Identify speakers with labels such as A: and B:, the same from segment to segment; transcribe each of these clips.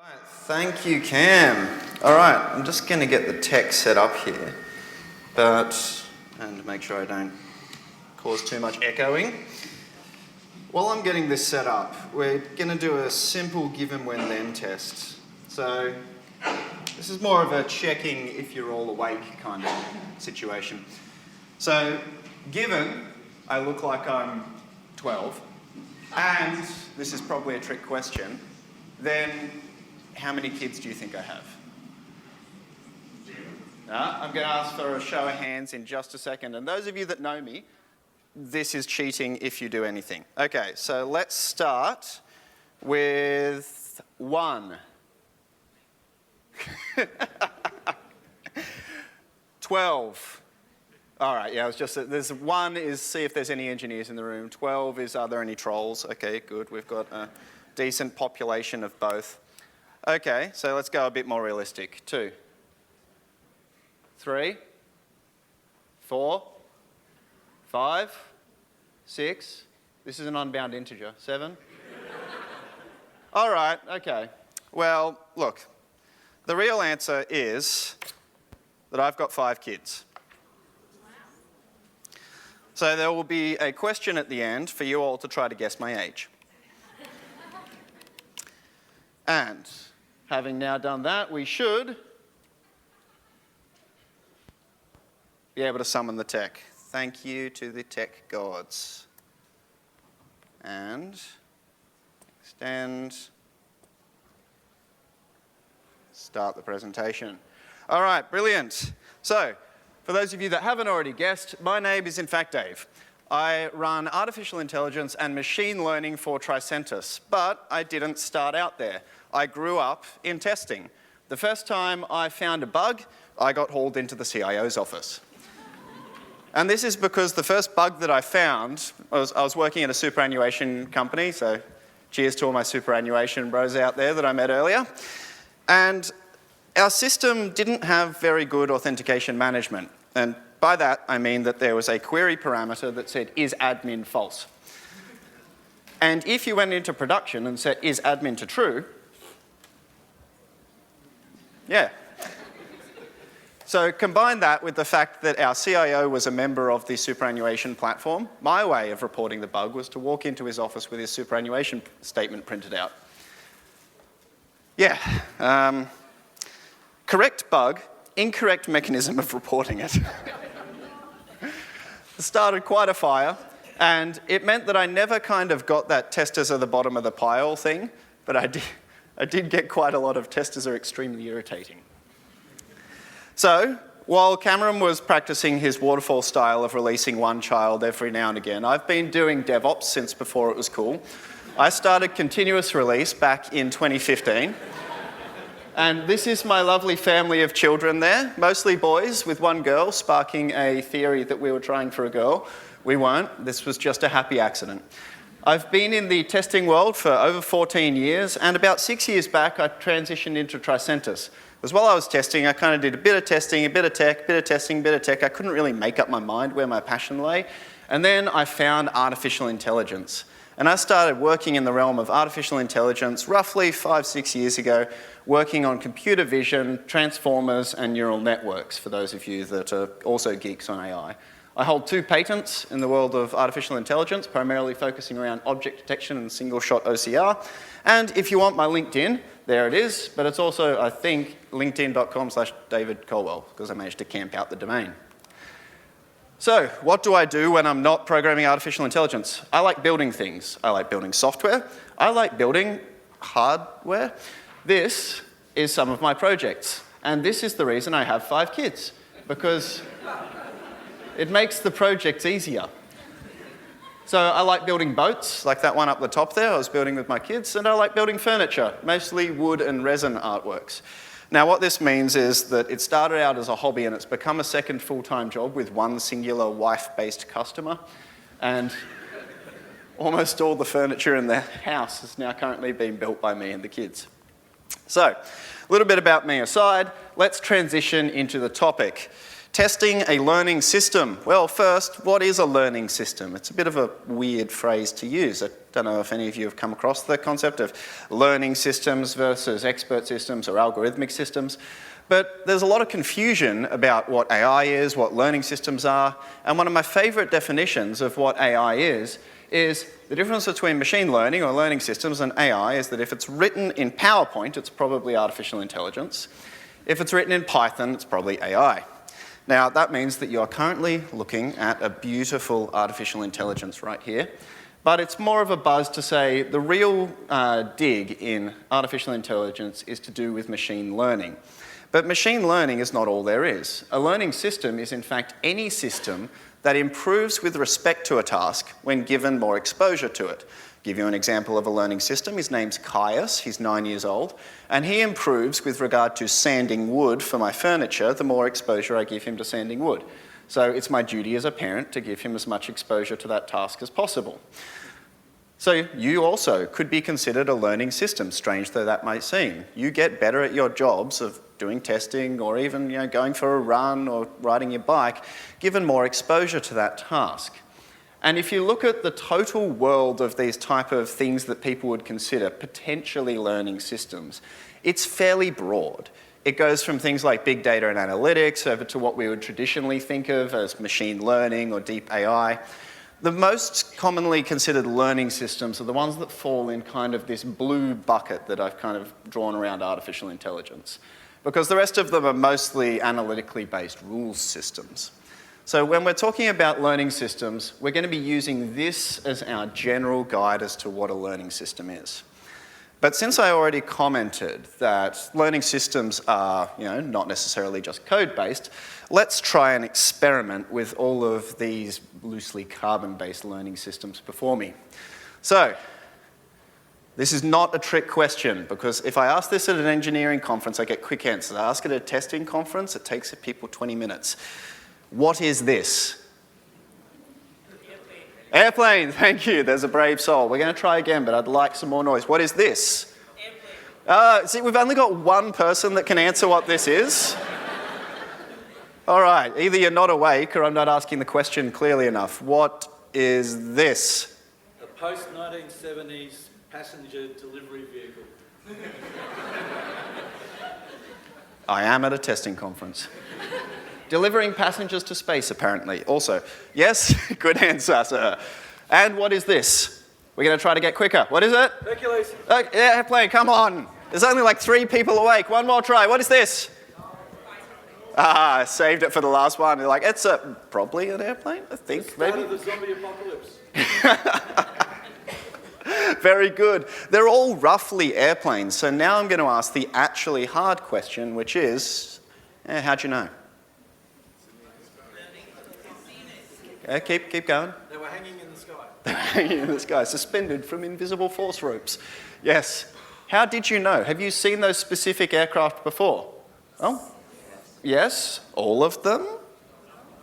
A: Thank you, Cam. All right, I'm just going to get the tech set up here, and make sure I don't cause too much echoing. While I'm getting this set up, we're going to do a simple given when then test. So this is more of a checking if you're all awake kind of situation. So given I look like I'm 12, and this is probably a trick question, then how many kids do you think I have? I'm going to ask for a show of hands in just a second. And those of you that know me, this is cheating if you do anything. Okay, so let's start with 1. 12. All right, yeah, it's just that there's 1 is see if there's any engineers in the room. 12 is are there any trolls? Okay, good. We've got a decent population of both. Okay, so let's go a bit more realistic. 2, 3, 4, 5, 6. This is an unbound integer. 7. All right, okay. Well, look, the real answer is that I've got 5 kids. So there will be a question at the end for you all to try to guess my age. And having now done that, we should be able to summon the tech. Thank you to the tech gods. And extend. Start the presentation. All right, brilliant. So, for those of you that haven't already guessed, my name is in fact Dave. I run artificial intelligence and machine learning for Tricentis, but I didn't start out there. I grew up in testing. The first time I found a bug, I got hauled into the CIO's office. And this is because the first bug that I found, I was working at a superannuation company, so cheers to all my superannuation bros out there that I met earlier. And our system didn't have very good authentication management. And by that, I mean that there was a query parameter that said, is admin false? And if you went into production and set, is admin to true? Yeah. So combine that with the fact that our CIO was a member of the superannuation platform. My way of reporting the bug was to walk into his office with his superannuation statement printed out. Yeah. Correct bug, incorrect mechanism of reporting it. It started quite a fire, and it meant that I never kind of got that testers are the bottom of the pile thing, but I did get quite a lot of testers are extremely irritating. So, while Cameron was practicing his waterfall style of releasing one child every now and again, I've been doing DevOps since before it was cool. I started continuous release back in 2015. And this is my lovely family of children there, mostly boys with one girl, sparking a theory that we were trying for a girl. We weren't. This was just a happy accident. I've been in the testing world for over 14 years, and about 6 years back, I transitioned into Tricentis. Because while I was testing, I kind of did a bit of testing, a bit of tech, bit of testing, bit of tech. I couldn't really make up my mind where my passion lay. And then I found artificial intelligence. And I started working in the realm of artificial intelligence roughly 5-6 years ago, working on computer vision, transformers, and neural networks, for those of you that are also geeks on AI. I hold 2 patents in the world of artificial intelligence, primarily focusing around object detection and single-shot OCR. And if you want my LinkedIn, there it is. But it's also, I think, linkedin.com/David Colwell, because I managed to camp out the domain. So, what do I do when I'm not programming artificial intelligence? I like building things. I like building software. I like building hardware. This is some of my projects. And this is the reason I have 5 kids, because it makes the projects easier. So I like building boats, like that one up the top there I was building with my kids, and I like building furniture, mostly wood and resin artworks. Now what this means is that it started out as a hobby and it's become a second full-time job with one singular wife-based customer, and almost all the furniture in the house is now currently being built by me and the kids. So, a little bit about me aside, let's transition into the topic. Testing a learning system. Well, first, what is a learning system? It's a bit of a weird phrase to use. I Don't know if any of you have come across the concept of learning systems versus expert systems or algorithmic systems. But there's a lot of confusion about what AI is, what learning systems are, and one of my favorite definitions of what AI is the difference between machine learning or learning systems and AI is that if it's written in PowerPoint, it's probably artificial intelligence. If it's written in Python, it's probably AI. Now, that means that you're currently looking at a beautiful artificial intelligence right here, but it's more of a buzz to say the real dig in artificial intelligence is to do with machine learning. But machine learning is not all there is. A learning system is, in fact, any system that improves with respect to a task when given more exposure to it. I'll give you an example of a learning system. His name's Caius. He's 9 years old. And he improves with regard to sanding wood for my furniture the more exposure I give him to sanding wood. So it's my duty as a parent to give him as much exposure to that task as possible. So you also could be considered a learning system, strange though that might seem. You get better at your jobs of doing testing or even going for a run or riding your bike, given more exposure to that task. And if you look at the total world of these type of things that people would consider potentially learning systems, it's fairly broad. It goes from things like big data and analytics over to what we would traditionally think of as machine learning or deep AI. The most commonly considered learning systems are the ones that fall in kind of this blue bucket that I've kind of drawn around artificial intelligence, because the rest of them are mostly analytically based rules systems. So when we're talking about learning systems, we're going to be using this as our general guide as to what a learning system is. But since I already commented that learning systems are, not necessarily just code-based, let's try an experiment with all of these loosely carbon-based learning systems before me. So, this is not a trick question, because if I ask this at an engineering conference, I get quick answers. I ask it at a testing conference, it takes people 20 minutes. What is this? Airplane, thank you. There's a brave soul. We're going to try again, but I'd like some more noise. What is this? Airplane. See, we've only got one person that can answer what this is. All right, either you're not awake or I'm not asking the question clearly enough. What is this?
B: A post-1970s passenger delivery vehicle.
A: I am at a testing conference. Delivering passengers to space, apparently. Also, yes, good answer, sir. And what is this? We're going to try to get quicker. What is it?
B: Hercules.
A: Airplane, come on. There's only like 3 people awake. One more try. What is this? I saved it for the last one. You're like, it's probably an airplane, I think, maybe.
B: The zombie apocalypse.
A: Very good. They're all roughly airplanes. So now I'm going to ask the actually hard question, which is, how'd you know? Keep going.
B: They were hanging in the sky.
A: They were hanging in the sky, suspended from invisible force ropes. Yes. How did you know? Have you seen those specific aircraft before? Oh, yes. All of them?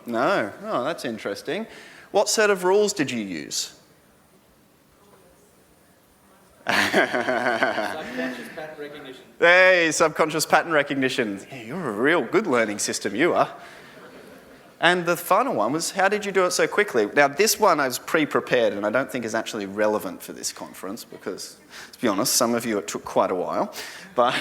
A: No. Oh, that's interesting. What set of rules did you use?
B: Subconscious pattern recognition.
A: Hey, subconscious pattern recognition. Yeah, you're a real good learning system, you are. And the final one was, how did you do it so quickly? Now, this one I was pre-prepared and I don't think is actually relevant for this conference because, to be honest, some of you it took quite a while. But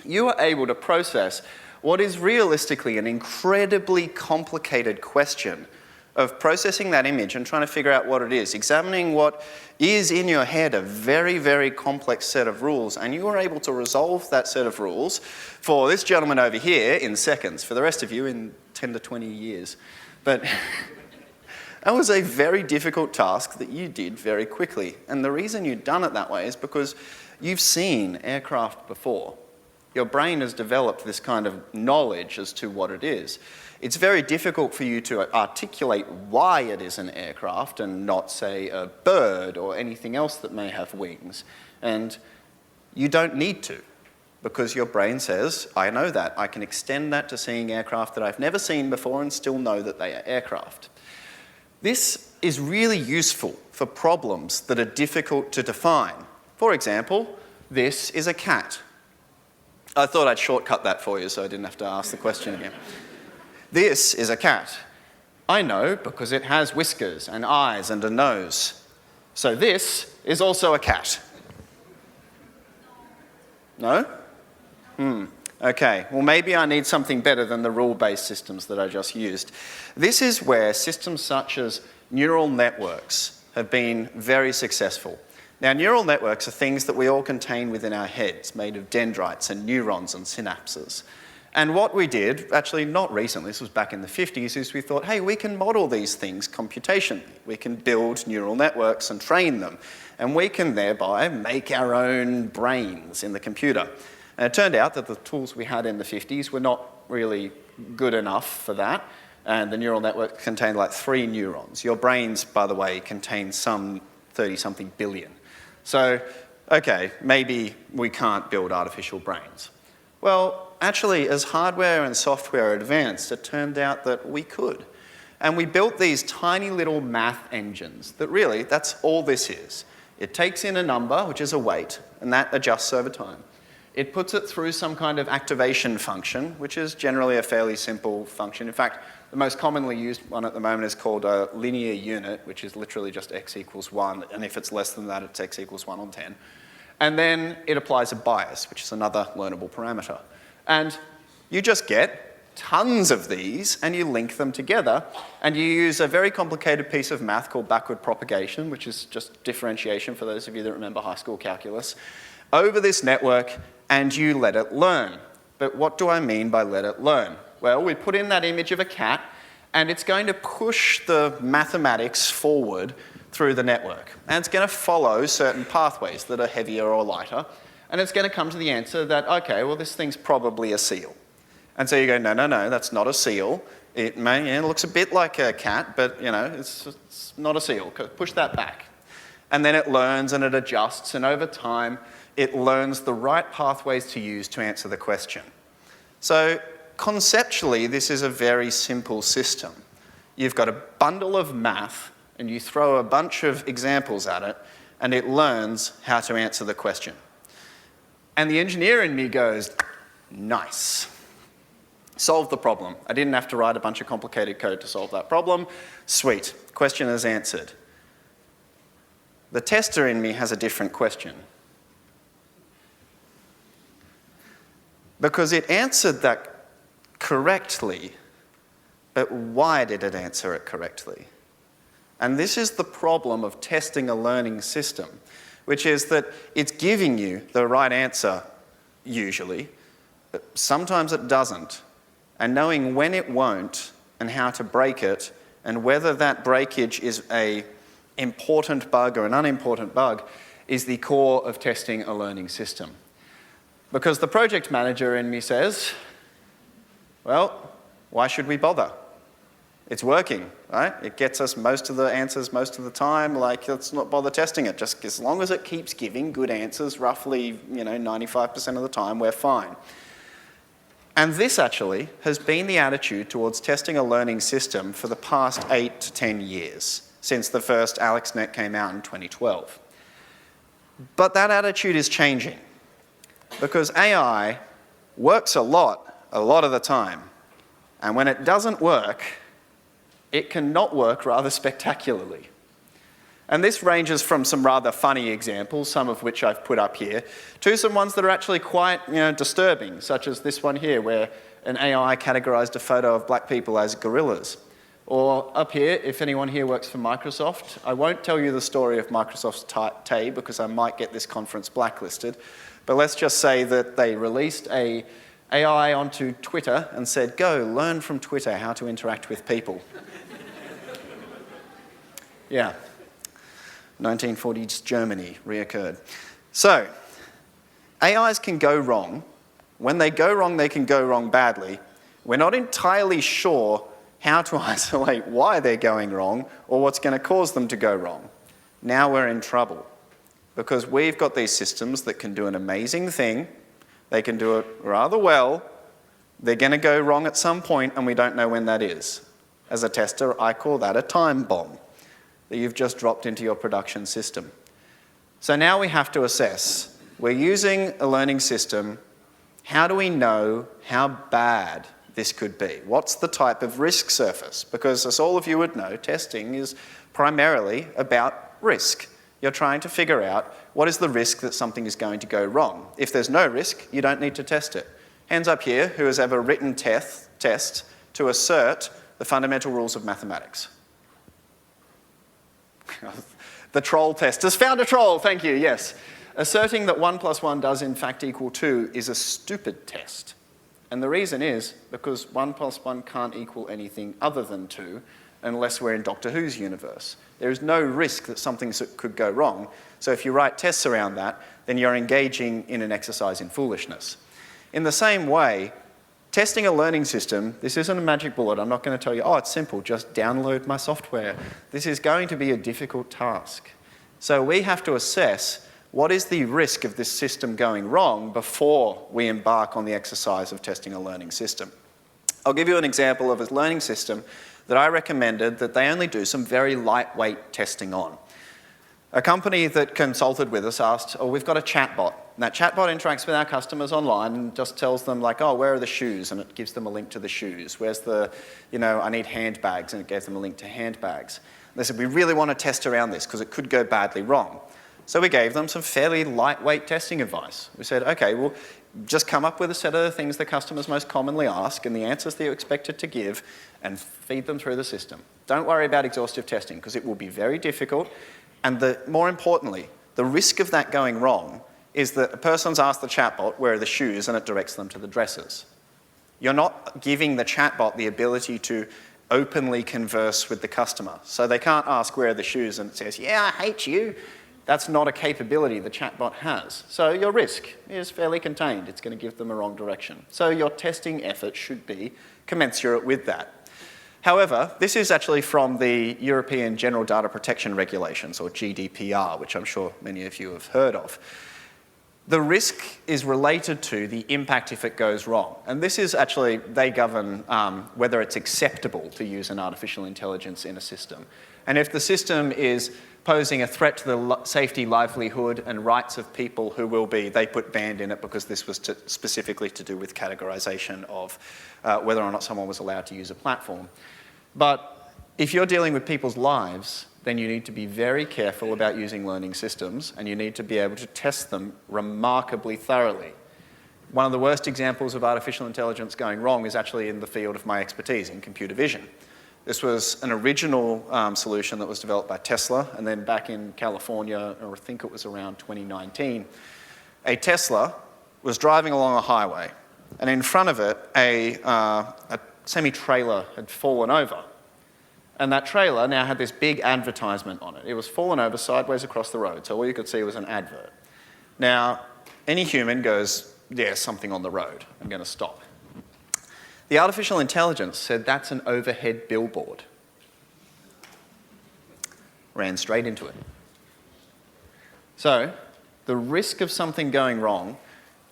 A: you were able to process what is realistically an incredibly complicated question of processing that image and trying to figure out what it is, examining what is in your head a very, very complex set of rules, and you were able to resolve that set of rules for this gentleman over here in seconds, for the rest of you in 10 to 20 years. But that was a very difficult task that you did very quickly. And the reason you'd done it that way is because you've seen aircraft before. Your brain has developed this kind of knowledge as to what it is. It's very difficult for you to articulate why it is an aircraft and not, say, a bird or anything else that may have wings. And you don't need to, because your brain says, I know that. I can extend that to seeing aircraft that I've never seen before and still know that they are aircraft. This is really useful for problems that are difficult to define. For example, this is a cat. I thought I'd shortcut that for you so I didn't have to ask the question again. This is a cat. I know because it has whiskers and eyes and a nose. So this is also a cat. No? Okay, well maybe I need something better than the rule-based systems that I just used. This is where systems such as neural networks have been very successful. Now, neural networks are things that we all contain within our heads, made of dendrites and neurons and synapses. And what we did, actually not recently, this was back in the 50s, is we thought, hey, we can model these things computationally. We can build neural networks and train them. And we can thereby make our own brains in the computer. And it turned out that the tools we had in the 50s were not really good enough for that. And the neural network contained like 3 neurons. Your brains, by the way, contain some 30-something billion. So, okay, maybe we can't build artificial brains. Well, actually, as hardware and software advanced, it turned out that we could. And we built these tiny little math engines that really, that's all this is. It takes in a number, which is a weight, and that adjusts over time. It puts it through some kind of activation function, which is generally a fairly simple function. In fact, the most commonly used one at the moment is called a linear unit, which is literally just x equals 1, and if it's less than that, it's x equals 1 on 10. And then it applies a bias, which is another learnable parameter. And you just get tons of these, and you link them together, and you use a very complicated piece of math called backward propagation, which is just differentiation for those of you that remember high school calculus, over this network, and you let it learn. But what do I mean by let it learn? Well, we put in that image of a cat, and it's going to push the mathematics forward through the network. And it's going to follow certain pathways that are heavier or lighter, and it's going to come to the answer that, okay, well, this thing's probably a seal. And so you go, no, no, no, that's not a seal. It looks a bit like a cat, but it's not a seal. Push that back. And then it learns and it adjusts, and over time, it learns the right pathways to use to answer the question. So conceptually, this is a very simple system. You've got a bundle of math, and you throw a bunch of examples at it, and it learns how to answer the question. And the engineer in me goes, nice. Solve the problem. I didn't have to write a bunch of complicated code to solve that problem. Sweet. Question is answered. The tester in me has a different question. Because it answered that correctly, but why did it answer it correctly? And this is the problem of testing a learning system, which is that it's giving you the right answer, usually, but sometimes it doesn't. And knowing when it won't and how to break it, and whether that breakage is an important bug or an unimportant bug, is the core of testing a learning system. Because the project manager in me says, well, why should we bother? It's working, right? It gets us most of the answers most of the time. Like, let's not bother testing it. Just as long as it keeps giving good answers, roughly, 95% of the time, we're fine. And this actually has been the attitude towards testing a learning system for the past 8 to 10 years, since the first AlexNet came out in 2012. But that attitude is changing, because AI works a lot of the time. And when it doesn't work, it can not work rather spectacularly. And this ranges from some rather funny examples, some of which I've put up here, to some ones that are actually quite disturbing, such as this one here, where an AI categorized a photo of black people as gorillas. Or up here, if anyone here works for Microsoft, I won't tell you the story of Microsoft's Tay because I might get this conference blacklisted, but let's just say that they released an AI onto Twitter and said, go, learn from Twitter how to interact with people. Yeah. 1940s Germany reoccurred. So, AIs can go wrong. When they go wrong, they can go wrong badly. We're not entirely sure how to isolate why they're going wrong or what's going to cause them to go wrong. Now we're in trouble, because we've got these systems that can do an amazing thing. They can do it rather well. They're going to go wrong at some point, and we don't know when that is. As a tester, I call that a time bomb that you've just dropped into your production system. So now we have to assess. We're using a learning system. How do we know how bad this could be? What's the type of risk surface? Because as all of you would know, testing is primarily about risk. You're trying to figure out what is the risk that something is going to go wrong. If there's no risk, you don't need to test it. Hands up here, who has ever written tests to assert the fundamental rules of mathematics? The troll testers found a troll, thank you, yes. Asserting that 1 + 1 does in fact equal 2 is a stupid test. And the reason is because 1 + 1 can't equal anything other than 2 unless we're in Doctor Who's universe. There is no risk that something could go wrong. So if you write tests around that, then you're engaging in an exercise in foolishness. In the same way, testing a learning system, this isn't a magic bullet. I'm not going to tell you, oh, it's simple, just download my software. This is going to be a difficult task. So we have to assess what is the risk of this system going wrong before we embark on the exercise of testing a learning system. I'll give you an example of a learning system that I recommended that they only do some very lightweight testing on. A company that consulted with us asked, oh, we've got a chatbot. And that chatbot interacts with our customers online and just tells them like, oh, where are the shoes? And it gives them a link to the shoes. Where's the, I need handbags, and it gave them a link to handbags. And they said, we really want to test around this because it could go badly wrong. So we gave them some fairly lightweight testing advice. We said, okay, well, just come up with a set of the things the customers most commonly ask and the answers that you're expected to give and feed them through the system. Don't worry about exhaustive testing because it will be very difficult. And more importantly, the risk of that going wrong is that a person's asked the chatbot, where are the shoes, and it directs them to the dresses. You're not giving the chatbot the ability to openly converse with the customer. So they can't ask, where are the shoes, and it says, yeah, I hate you. That's not a capability the chatbot has. So your risk is fairly contained. It's going to give them a wrong direction. So your testing effort should be commensurate with that. However, this is actually from the European General Data Protection Regulations, or GDPR, which I'm sure many of you have heard of. The risk is related to the impact if it goes wrong. And this is actually, they govern whether it's acceptable to use an artificial intelligence in a system. And if the system is posing a threat to the safety, livelihood, and rights of people who will be, they put banned in it because this was specifically to do with categorization of whether or not someone was allowed to use a platform. But if you're dealing with people's lives, then you need to be very careful about using learning systems, and you need to be able to test them remarkably thoroughly. One of the worst examples of artificial intelligence going wrong is actually in the field of my expertise, in computer vision. This was an original solution that was developed by Tesla, and then back in California, or I think it was around 2019, a Tesla was driving along a highway, and in front of it, a semi-trailer had fallen over. And that trailer now had this big advertisement on it. It was fallen over sideways across the road, so all you could see was an advert. Now, any human goes, there's something on the road, I'm going to stop. The artificial intelligence said that's an overhead billboard. Ran straight into it. So, the risk of something going wrong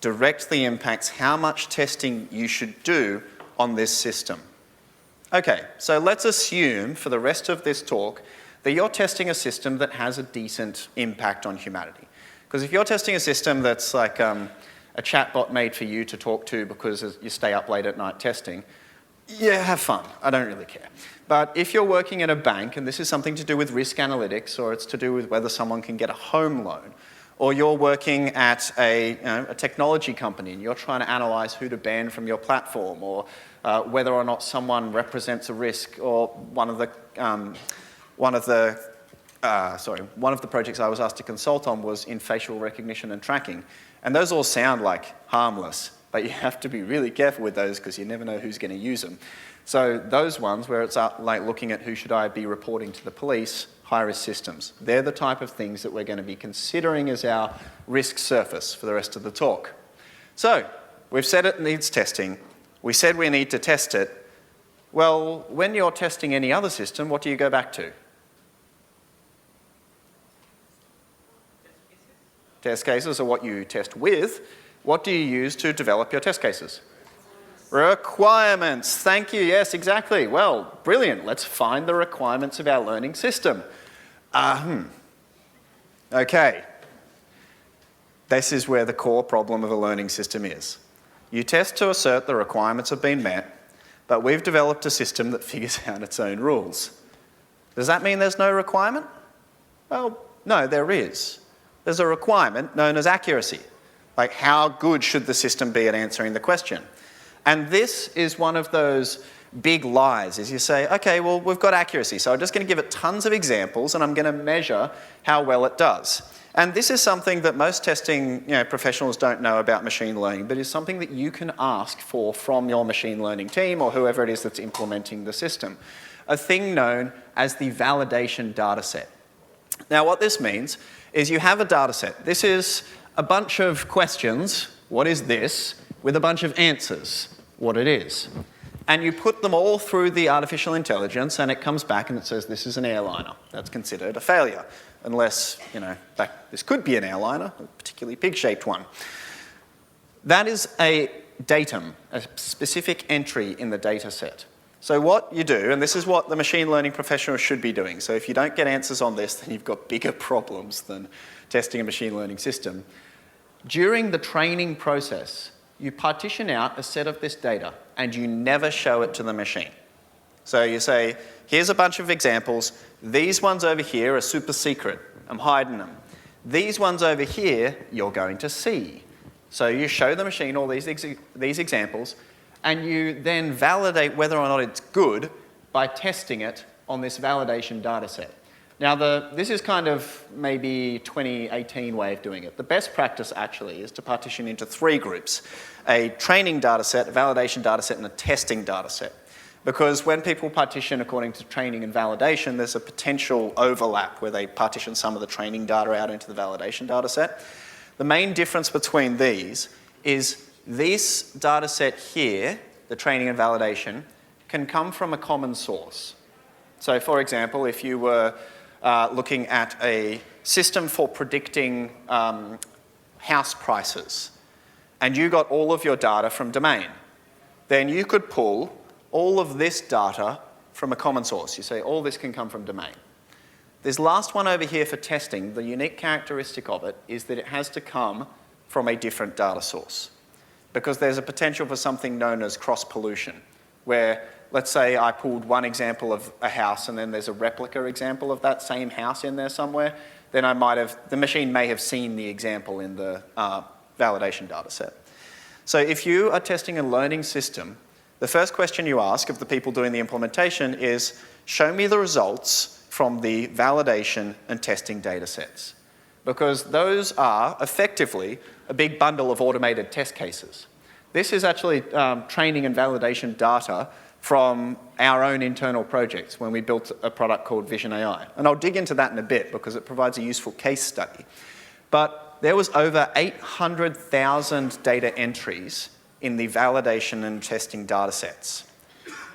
A: directly impacts how much testing you should do on this system. Okay, so let's assume for the rest of this talk that you're testing a system that has a decent impact on humanity. Because if you're testing a system that's like a chatbot made for you to talk to because you stay up late at night testing, yeah, have fun. I don't really care. But if you're working at a bank, and this is something to do with risk analytics, or it's to do with whether someone can get a home loan, or you're working at a technology company and you're trying to analyze who to ban from your platform, or whether or not someone represents a risk, or one of the projects I was asked to consult on was in facial recognition and tracking. And those all sound like harmless, but you have to be really careful with those because you never know who's going to use them. So those ones where it's like looking at who should I be reporting to the police, high-risk systems. They're the type of things that we're going to be considering as our risk surface for the rest of the talk. So we've said it needs testing. We said we need to test it. Well, when you're testing any other system, what do you go back to? Test cases are what you test with. What do you use to develop your test cases? Requirements. Thank you. Yes, exactly. Well, brilliant. Let's find the requirements of our learning system. Okay. This is where the core problem of a learning system is. You test to assert the requirements have been met, but we've developed a system that figures out its own rules. Does that mean there's no requirement? Well, No, there is. There's a requirement known as accuracy. Like, how good should the system be at answering the question? And this is one of those big lies, is you say, okay, well, we've got accuracy, so I'm just going to give it tons of examples and I'm going to measure how well it does. And this is something that most testing professionals don't know about machine learning, but is something that you can ask for from your machine learning team or whoever it is that's implementing the system. A thing known as the validation data set. Now, what this means is you have a data set. This is a bunch of questions, what is this, with a bunch of answers, what it is. And you put them all through the artificial intelligence and it comes back and it says this is an airliner. That's considered a failure, unless, this could be an airliner, a particularly pig-shaped one. That is a datum, a specific entry in the data set. So what you do, and this is what the machine learning professional should be doing, so if you don't get answers on this, then you've got bigger problems than testing a machine learning system. During the training process, you partition out a set of this data and you never show it to the machine. So you say, here's a bunch of examples. These ones over here are super secret. I'm hiding them. These ones over here, you're going to see. So you show the machine all these examples and you then validate whether or not it's good by testing it on this validation data set. Now, this is kind of maybe 2018 way of doing it. The best practice actually is to partition into 3 groups: a training data set, a validation data set, and a testing data set. Because when people partition according to training and validation, there's a potential overlap where they partition some of the training data out into the validation data set. The main difference between these is this data set here, the training and validation, can come from a common source. So, for example, if you were looking at a system for predicting house prices, and you got all of your data from Domain, then you could pull all of this data from a common source. You say, all this can come from Domain. This last one over here for testing, the unique characteristic of it is that it has to come from a different data source, because there's a potential for something known as cross-pollution, where let's say I pulled one example of a house and then there's a replica example of that same house in there somewhere, then the machine may have seen the example in the validation data set. So if you are testing a learning system, the first question you ask of the people doing the implementation is, show me the results from the validation and testing data sets. Because those are effectively a big bundle of automated test cases. This is actually training and validation data from our own internal projects when we built a product called Vision AI. And I'll dig into that in a bit because it provides a useful case study. But there was over 800,000 data entries in the validation and testing data sets.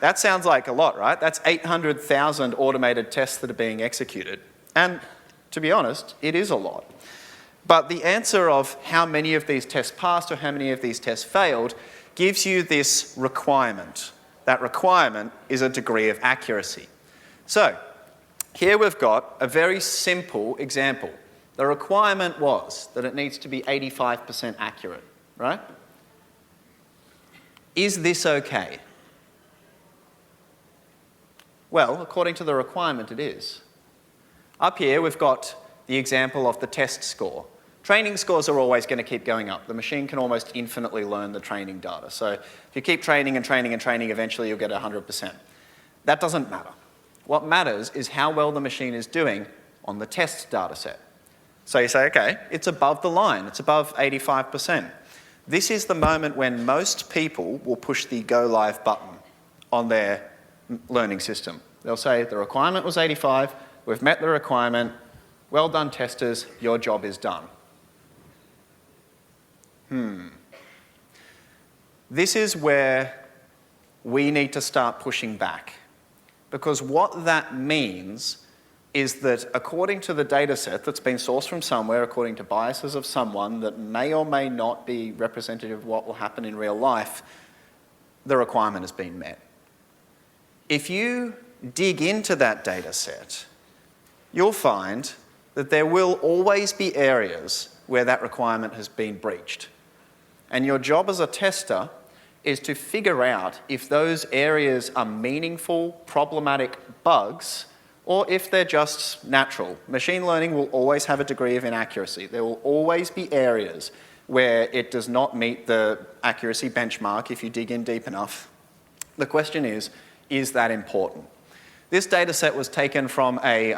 A: That sounds like a lot, right? That's 800,000 automated tests that are being executed. And to be honest, it is a lot. But the answer of how many of these tests passed or how many of these tests failed gives you this requirement. That requirement is a degree of accuracy. So here we've got a very simple example. The requirement was that it needs to be 85% accurate, right? Is this okay? Well, according to the requirement, it is. Up here, we've got the example of the test score. Training scores are always going to keep going up. The machine can almost infinitely learn the training data. So if you keep training and training and training, eventually you'll get 100%. That doesn't matter. What matters is how well the machine is doing on the test data set. So you say, okay, it's above the line. It's above 85%. This is the moment when most people will push the go live button on their learning system. They'll say, the requirement was 85, we've met the requirement, well done testers, your job is done. This is where we need to start pushing back. Because what that means is that according to the data set that's been sourced from somewhere, according to biases of someone that may or may not be representative of what will happen in real life, the requirement has been met. If you dig into that data set, you'll find that there will always be areas where that requirement has been breached. And your job as a tester is to figure out if those areas are meaningful, problematic bugs, or if they're just natural. Machine learning will always have a degree of inaccuracy. There will always be areas where it does not meet the accuracy benchmark if you dig in deep enough. The question is that important? This data set was taken from a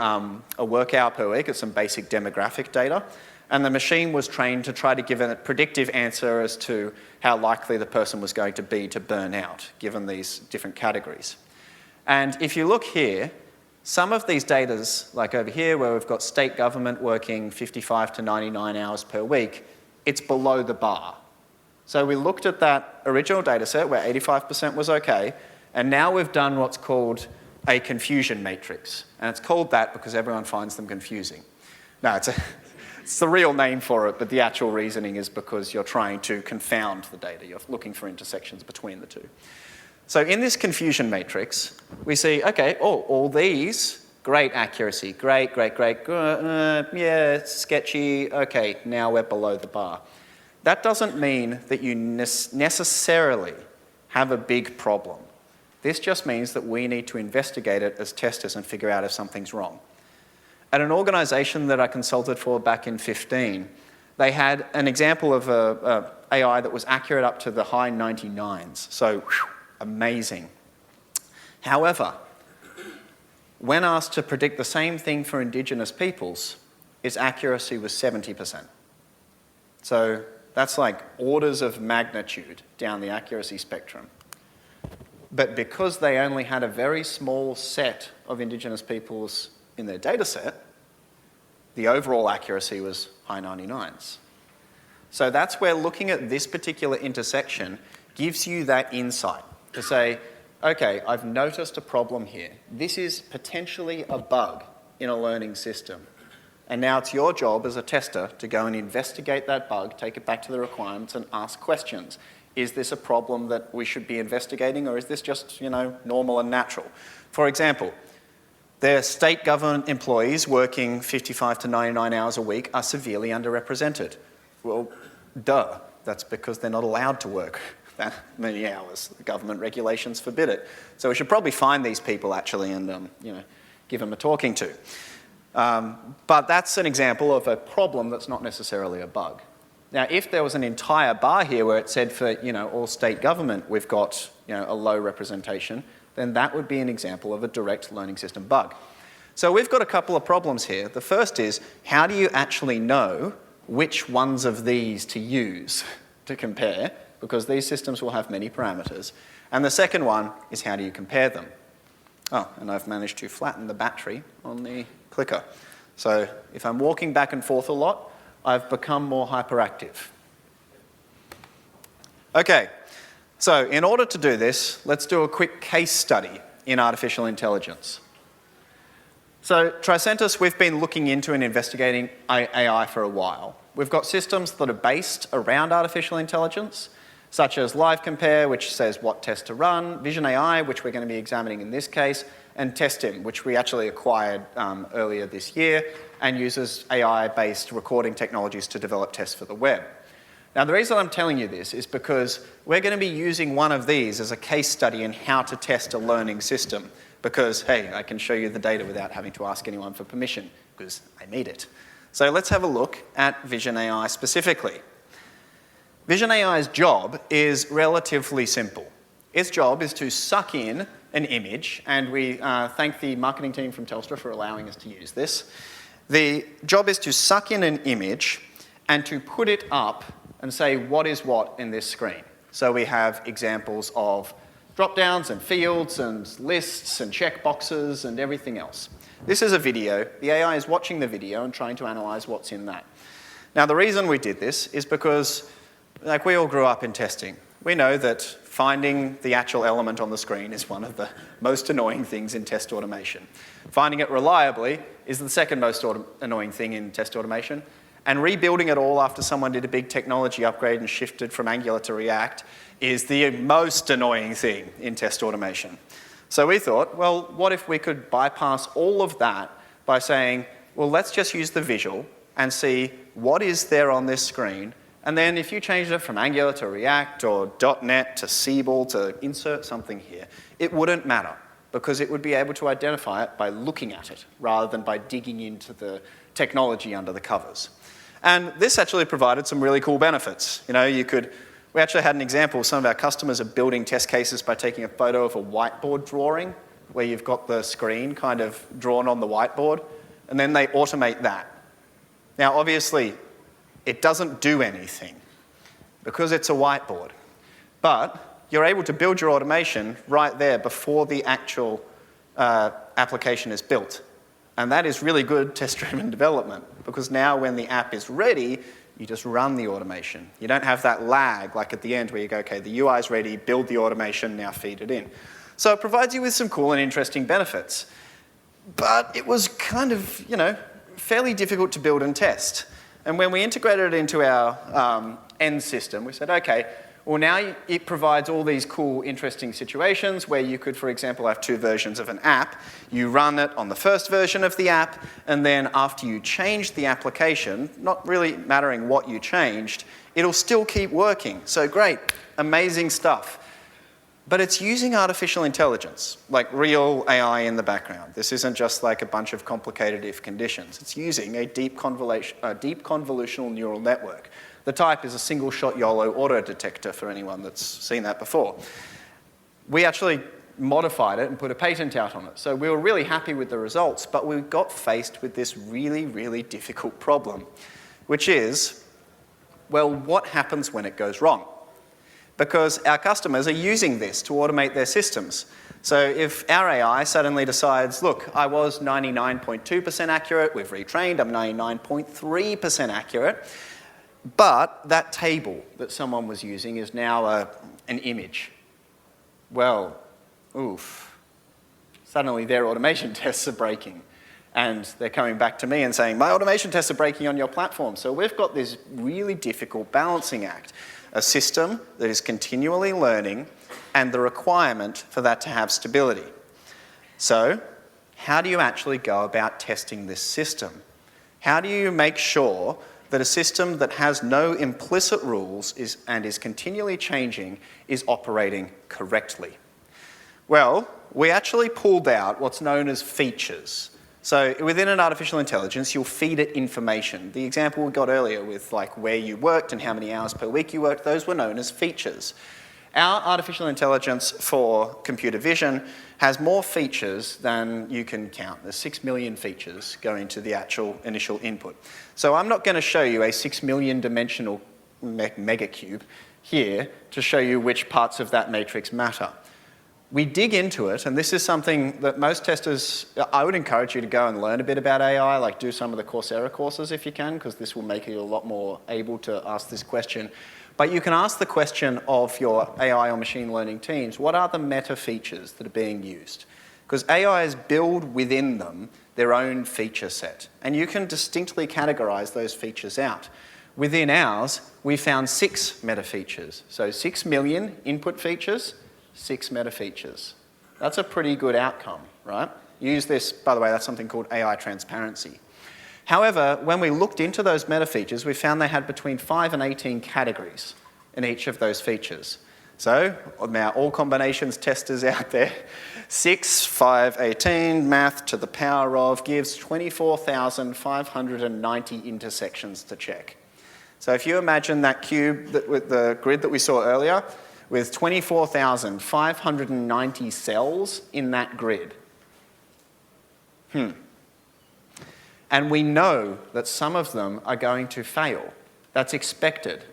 A: work hour per week. It's some basic demographic data. And the machine was trained to try to give a predictive answer as to how likely the person was going to be to burn out, given these different categories. And if you look here, some of these datas, like over here where we've got state government working 55 to 99 hours per week, it's below the bar. So we looked at that original data set where 85% was okay, and now we've done what's called a confusion matrix. And it's called that because everyone finds them confusing. No, it's the real name for it, but the actual reasoning is because you're trying to confound the data. You're looking for intersections between the two. So in this confusion matrix, we see, okay, all these, great accuracy, great, yeah, sketchy, okay, now we're below the bar. That doesn't mean that you necessarily have a big problem. This just means that we need to investigate it as testers and figure out if something's wrong. At an organization that I consulted for back in 2015, they had an example of a AI that was accurate up to the high 99s. So, whew, amazing. However, when asked to predict the same thing for Indigenous peoples, its accuracy was 70%. So that's like orders of magnitude down the accuracy spectrum. But because they only had a very small set of Indigenous peoples in their data set, the overall accuracy was high 99s. So that's where looking at this particular intersection gives you that insight to say, okay, I've noticed a problem here. This is potentially a bug in a learning system. And now it's your job as a tester to go and investigate that bug, take it back to the requirements and ask questions. Is this a problem that we should be investigating, or is this just, normal and natural? For example, their state government employees working 55 to 99 hours a week are severely underrepresented. Well, duh. That's because they're not allowed to work that many hours. The government regulations forbid it. So we should probably find these people actually and give them a talking to. But that's an example of a problem that's not necessarily a bug. Now, if there was an entire bar here where it said for all state government we've got a low representation, then that would be an example of a direct learning system bug. So we've got a couple of problems here. The first is, how do you actually know which ones of these to use to compare? Because these systems will have many parameters. And the second one is, how do you compare them? Oh, and I've managed to flatten the battery on the clicker. So if I'm walking back and forth a lot, I've become more hyperactive. Okay, so in order to do this, let's do a quick case study in artificial intelligence. So Tricentis, we've been looking into and investigating AI for a while. We've got systems that are based around artificial intelligence, such as Live Compare, which says what test to run, Vision AI, which we're going to be examining in this case, and TestIm, which we actually acquired earlier this year and uses AI-based recording technologies to develop tests for the web. Now, the reason I'm telling you this is because we're going to be using one of these as a case study in how to test a learning system because, hey, I can show you the data without having to ask anyone for permission because I made it. So let's have a look at Vision AI specifically. Vision AI's job is relatively simple. Its job is to suck in an image, and we thank the marketing team from Telstra for allowing us to use this. The job is to suck in an image and to put it up and say what is what in this screen. So we have examples of drop-downs and fields and lists and checkboxes and everything else. This is a video. The AI is watching the video and trying to analyze what's in that. Now, the reason we did this is because we all grew up in testing. We know that finding the actual element on the screen is one of the most annoying things in test automation. Finding it reliably is the second most annoying thing in test automation. And rebuilding it all after someone did a big technology upgrade and shifted from Angular to React is the most annoying thing in test automation. So we thought, well, what if we could bypass all of that by saying, well, let's just use the visual and see what is there on this screen. And then if you change it from Angular to React or .NET to Siebel to insert something here, it wouldn't matter because it would be able to identify it by looking at it rather than by digging into the technology under the covers. And this actually provided some really cool benefits. We actually had an example. Some of our customers are building test cases by taking a photo of a whiteboard drawing where you've got the screen kind of drawn on the whiteboard, and then they automate that. Now, obviously, it doesn't do anything because it's a whiteboard, but you're able to build your automation right there before the actual application is built. And that is really good test-driven development, because now when the app is ready, you just run the automation. You don't have that lag like at the end where you go, okay, the UI is ready, build the automation, now feed it in. So it provides you with some cool and interesting benefits. But it was kind of, fairly difficult to build and test. And when we integrated it into our end system, we said, okay, well now it provides all these cool, interesting situations where you could, for example, have two versions of an app. You run it on the first version of the app, and then after you change the application, not really mattering what you changed, it'll still keep working. So great, amazing stuff. But it's using artificial intelligence, like real AI in the background. This isn't just like a bunch of complicated if conditions. It's using a deep convolutional neural network. The type is a single-shot YOLO auto detector for anyone that's seen that before. We actually modified it and put a patent out on it. So we were really happy with the results, but we got faced with this really, really difficult problem, which is, well, what happens when it goes wrong? Because our customers are using this to automate their systems. So if our AI suddenly decides, look, I was 99.2% accurate, we've retrained, I'm 99.3% accurate, but that table that someone was using is now an image. Well, oof. Suddenly their automation tests are breaking. And they're coming back to me and saying, my automation tests are breaking on your platform. So we've got this really difficult balancing act. A system that is continually learning and the requirement for that to have stability. So how do you actually go about testing this system? How do you make sure that a system that has no implicit rules and is continually changing is operating correctly? Well, we actually pulled out what's known as features. So within an artificial intelligence, you'll feed it information. The example we got earlier with like where you worked and how many hours per week you worked, those were known as features. Our artificial intelligence for computer vision has more features than you can count. There's 6 million features going to the actual initial input. So I'm not going to show you a 6 million dimensional megacube here to show you which parts of that matrix matter. We dig into it, and this is something that most testers, I would encourage you to go and learn a bit about AI, like do some of the Coursera courses if you can, because this will make you a lot more able to ask this question. But you can ask the question of your AI or machine learning teams, what are the meta features that are being used? Because AIs build within them their own feature set, and you can distinctly categorize those features out. Within ours, we found 6 meta features. So 6 million input features, 6 meta features. That's a pretty good outcome, right? Use this, by the way, that's something called AI transparency. However, when we looked into those meta features, we found they had between 5 and 18 categories in each of those features. So, now all combinations testers out there, 6, 5, 18, math to the power of gives 24,590 intersections to check. So if you imagine that cube with the grid that we saw earlier, with 24,590 cells in that grid. And we know that some of them are going to fail. That's expected.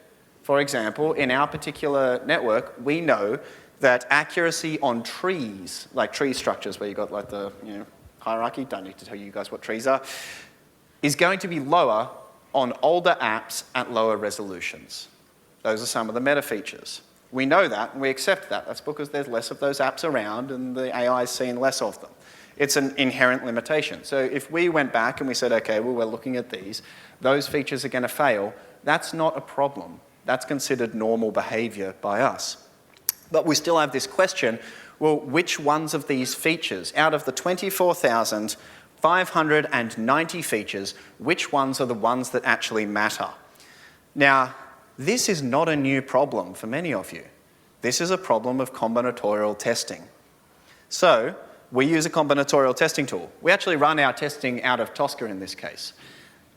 A: For example, in our particular network, we know that accuracy on trees, like tree structures where you've got like the hierarchy, don't need to tell you guys what trees are, is going to be lower on older apps at lower resolutions. Those are some of the meta features. We know that, and we accept that. That's because there's less of those apps around, and the AI is seeing less of them. It's an inherent limitation. So if we went back and we said, okay, well, we're looking at these, those features are going to fail, that's not a problem. That's considered normal behavior by us. But we still have this question, well, which ones of these features, out of the 24,590 features, which ones are the ones that actually matter? Now, this is not a new problem for many of you. This is a problem of combinatorial testing. So we use a combinatorial testing tool. We actually run our testing out of Tosca in this case.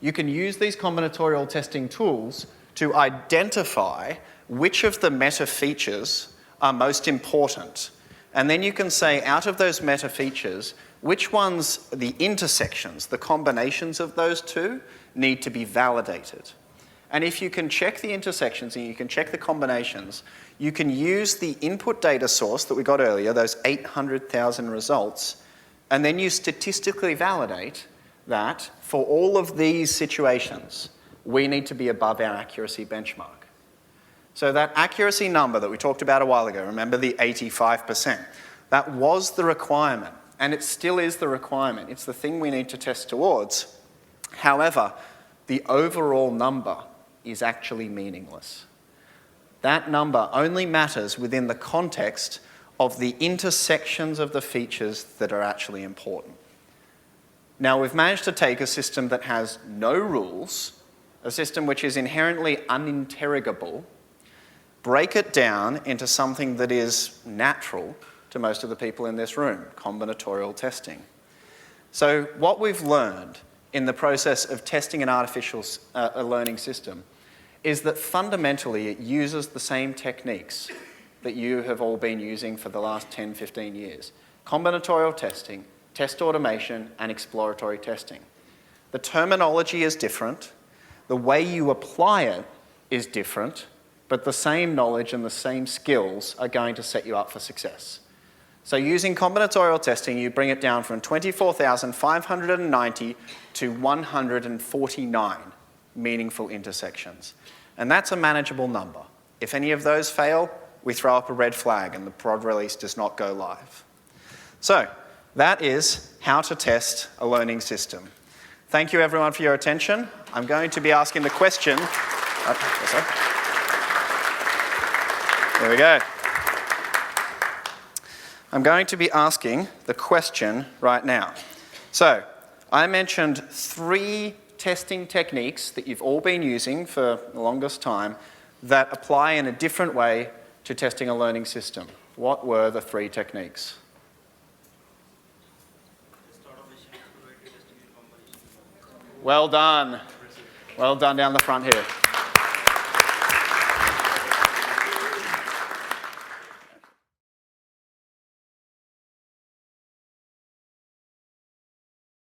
A: You can use these combinatorial testing tools to identify which of the meta features are most important. And then you can say, out of those meta features, which ones, the intersections, the combinations of those two, need to be validated. And if you can check the intersections and you can check the combinations, you can use the input data source that we got earlier, those 800,000 results, and then you statistically validate that for all of these situations, we need to be above our accuracy benchmark. So that accuracy number that we talked about a while ago, remember the 85%, that was the requirement, and it still is the requirement. It's the thing we need to test towards. However, the overall number is actually meaningless. That number only matters within the context of the intersections of the features that are actually important. Now, we've managed to take a system that has no rules, a system which is inherently uninterrogable, break it down into something that is natural to most of the people in this room, combinatorial testing. So what we've learned in the process of testing an artificial learning system is that fundamentally it uses the same techniques that you have all been using for the last 10, 15 years. Combinatorial testing, test automation, and exploratory testing. The terminology is different. The way you apply it is different, but the same knowledge and the same skills are going to set you up for success. So using combinatorial testing, you bring it down from 24,590 to 149 meaningful intersections. And that's a manageable number. If any of those fail, we throw up a red flag and the prod release does not go live. So that is how to test a learning system. Thank you everyone for your attention. I'm going to be asking the question. There we go. I'm going to be asking the question right now. So I mentioned 3 testing techniques that you've all been using for the longest time that apply in a different way to testing a learning system. What were the 3 techniques? Well done. Well done down the front here.